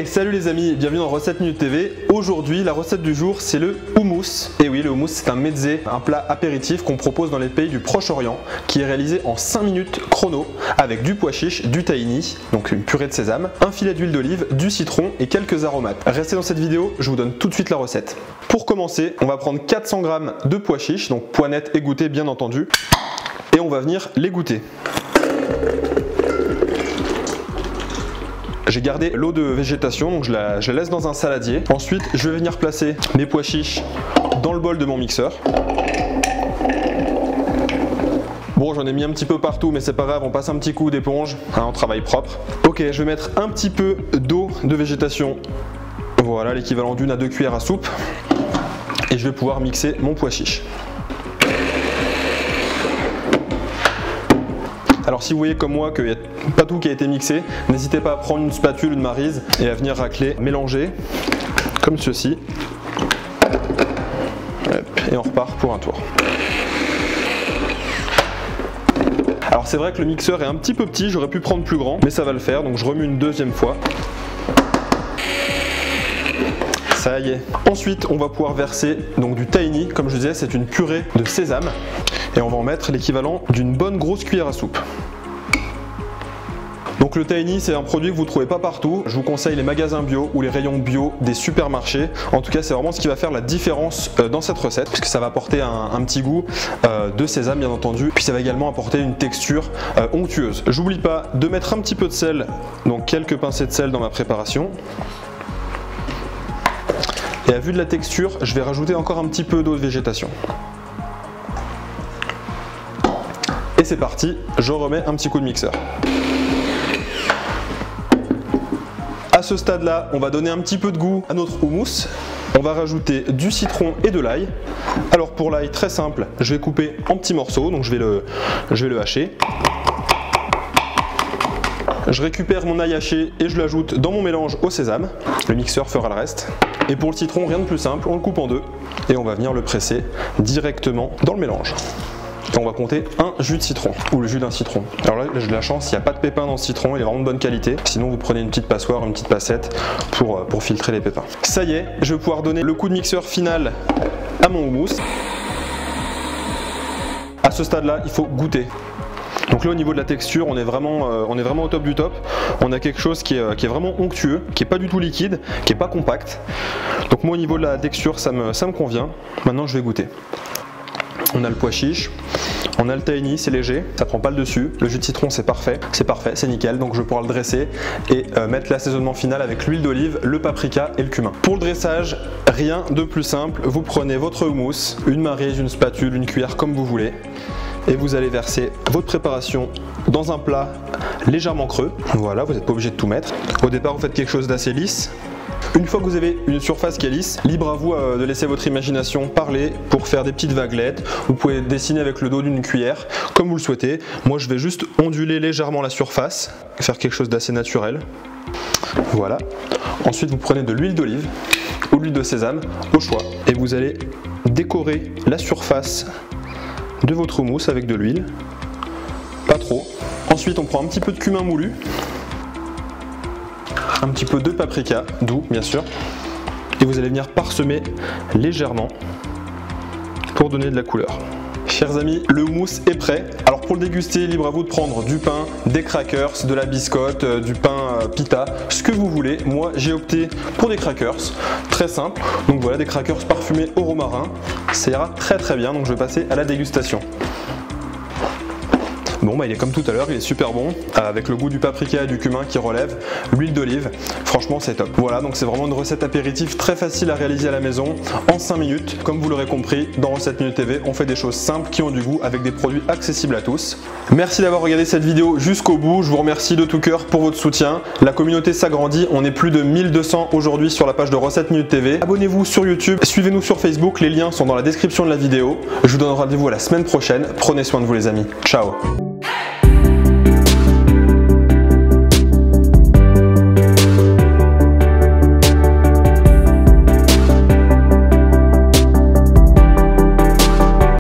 Salut les amis, bienvenue dans Recette Minute TV. Aujourd'hui, la recette du jour, c'est le houmous. Et oui, le houmous, c'est un mezze, un plat apéritif qu'on propose dans les pays du Proche-Orient, qui est réalisé en 5 minutes chrono, avec du pois chiche, du tahini, donc une purée de sésame, un filet d'huile d'olive, du citron et quelques aromates. Restez dans cette vidéo, je vous donne tout de suite la recette. Pour commencer, on va prendre 400 g de pois chiches, donc pois nets égouttés bien entendu, et on va venir l'égoutter. J'ai gardé l'eau de végétation, donc je la laisse dans un saladier. Ensuite, je vais venir placer mes pois chiches dans le bol de mon mixeur. Bon, j'en ai mis un petit peu partout, mais c'est pas grave, on passe un petit coup d'éponge, hein, on travaille propre. Ok, je vais mettre un petit peu d'eau de végétation, voilà, l'équivalent d'1 à 2 cuillères à soupe. Et je vais pouvoir mixer mon pois chiche. Alors si vous voyez comme moi qu'il n'y a pas tout qui a été mixé, n'hésitez pas à prendre une spatule, une maryse et à venir racler, mélanger comme ceci. Et on repart pour un tour. Alors c'est vrai que le mixeur est un petit peu petit, j'aurais pu prendre plus grand, mais ça va le faire, donc je remue une deuxième fois. Ça y est. Ensuite, on va pouvoir verser donc du tahini, comme je disais, c'est une purée de sésame. Et on va en mettre l'équivalent d'une bonne grosse cuillère à soupe. Donc le tahini, c'est un produit que vous ne trouvez pas partout. Je vous conseille les magasins bio ou les rayons bio des supermarchés. En tout cas, c'est vraiment ce qui va faire la différence dans cette recette, puisque ça va apporter un petit goût de sésame bien entendu. Puis ça va également apporter une texture onctueuse. J'oublie pas de mettre un petit peu de sel, donc quelques pincées de sel dans ma préparation. Et à vue de la texture, je vais rajouter encore un petit peu d'eau de végétation. Et c'est parti, je remets un petit coup de mixeur. À ce stade-là, on va donner un petit peu de goût à notre houmous. On va rajouter du citron et de l'ail. Alors pour l'ail, très simple, je vais couper en petits morceaux, donc je vais le hacher. Je récupère mon ail haché et je l'ajoute dans mon mélange au sésame. Le mixeur fera le reste. Et pour le citron, rien de plus simple, on le coupe en deux et on va venir le presser directement dans le mélange. Et on va compter un jus de citron, ou le jus d'un citron. Alors là, j'ai de la chance, il n'y a pas de pépins dans le citron, il est vraiment de bonne qualité. Sinon, vous prenez une petite passoire, une petite passette pour filtrer les pépins. Ça y est, je vais pouvoir donner le coup de mixeur final à mon houmous. À ce stade-là, il faut goûter. Donc là au niveau de la texture, on est vraiment au top du top. On a quelque chose qui est vraiment onctueux, qui n'est pas du tout liquide, qui n'est pas compact. Donc moi au niveau de la texture, ça me convient. Maintenant je vais goûter. On a le pois chiche, on a le tahini, c'est léger, ça prend pas le dessus. Le jus de citron c'est parfait, c'est nickel. Donc je vais pouvoir le dresser et mettre l'assaisonnement final avec l'huile d'olive, le paprika et le cumin. Pour le dressage, rien de plus simple. Vous prenez votre houmous, une maryse, une spatule, une cuillère comme vous voulez. Et vous allez verser votre préparation dans un plat légèrement creux. Voilà, vous n'êtes pas obligé de tout mettre. Au départ, vous faites quelque chose d'assez lisse. Une fois que vous avez une surface qui est lisse, libre à vous de laisser votre imagination parler pour faire des petites vaguelettes. Vous pouvez dessiner avec le dos d'une cuillère, comme vous le souhaitez. Moi, je vais juste onduler légèrement la surface, faire quelque chose d'assez naturel. Voilà. Ensuite, vous prenez de l'huile d'olive ou l'huile de sésame, au choix. Et vous allez décorer la surface de votre houmous avec de l'huile, pas trop. Ensuite on prend un petit peu de cumin moulu, un petit peu de paprika, doux bien sûr, et vous allez venir parsemer légèrement pour donner de la couleur. Chers amis, le houmous est prêt. Alors pour le déguster, libre à vous de prendre du pain, des crackers, de la biscotte, du pain pita, ce que vous voulez. Moi j'ai opté pour des crackers, très simple. Donc voilà, des crackers parfumés au romarin. Ça ira très très bien, donc je vais passer à la dégustation. Bon bah il est comme tout à l'heure, il est super bon, avec le goût du paprika et du cumin qui relève, l'huile d'olive, franchement c'est top. Voilà, donc c'est vraiment une recette apéritif très facile à réaliser à la maison, en 5 minutes. Comme vous l'aurez compris, dans Recette Minute TV, on fait des choses simples qui ont du goût avec des produits accessibles à tous. Merci d'avoir regardé cette vidéo jusqu'au bout, je vous remercie de tout cœur pour votre soutien. La communauté s'agrandit, on est plus de 1200 aujourd'hui sur la page de Recette Minute TV. Abonnez-vous sur YouTube, suivez-nous sur Facebook, les liens sont dans la description de la vidéo. Je vous donne rendez-vous à la semaine prochaine, prenez soin de vous les amis, ciao.